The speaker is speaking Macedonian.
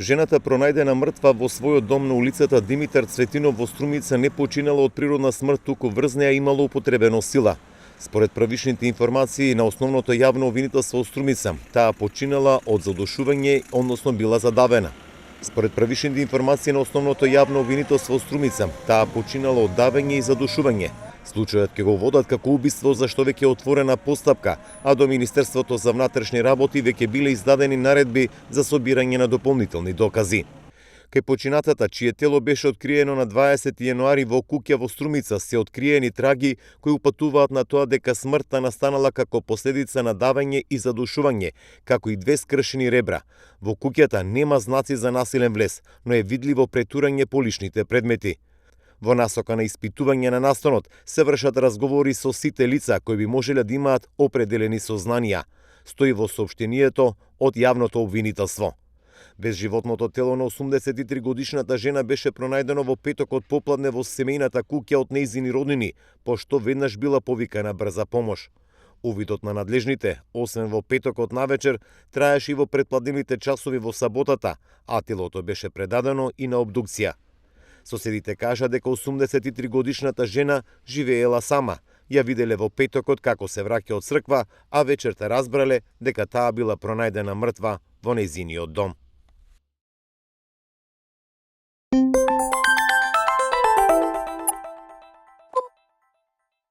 Жената пронајдена мртва во својот дом на улицата Димитар Цветинов во Струмица не починала од природна смрт, туку врз неа имало употребено сила. Според првичните информации на основното јавно обвинителство во Струмица, таа починала од задушување, односно била задавена. Според првичните информации на основното јавно обвинителство во Струмица, таа починала од давење и задушување. Случајот ќе го водат како убиство за што веќе е отворена постапка, а до Министерството за внатрешни работи веќе биле издадени наредби за собирање на дополнителни докази. Кај починатата, чие тело беше откриено на 20 јануари во куќа во Струмица, се откриени траги кои упатуваат на тоа дека смртта настанала како последица на давење и задушување, како и 2 скршени ребра. Во куќата нема знаци за насилен влез, но е видливо претурање по личните предмети. Во насока на испитување на настанот се вршат разговори со сите лица кои би можеле да имаат определени сознанија, стои во соопштението од јавното обвинителство. Безживотното тело на 83 годишната жена беше пронајдено во петокот попладне во семејната куќа од нејзини роднини, пошто веднаш била повикана брза помош. Увидот на надлежните, освен во петокот навечер, траеше и во претпладневните часови во саботата, а телото беше предадено и на обдукција. Соседите кажа дека 83 годишната жена живеела сама. Ја виделе во петокот како се враќа од црква, а вечерта разбрале дека таа била пронајдена мртва во нејзиниот дом.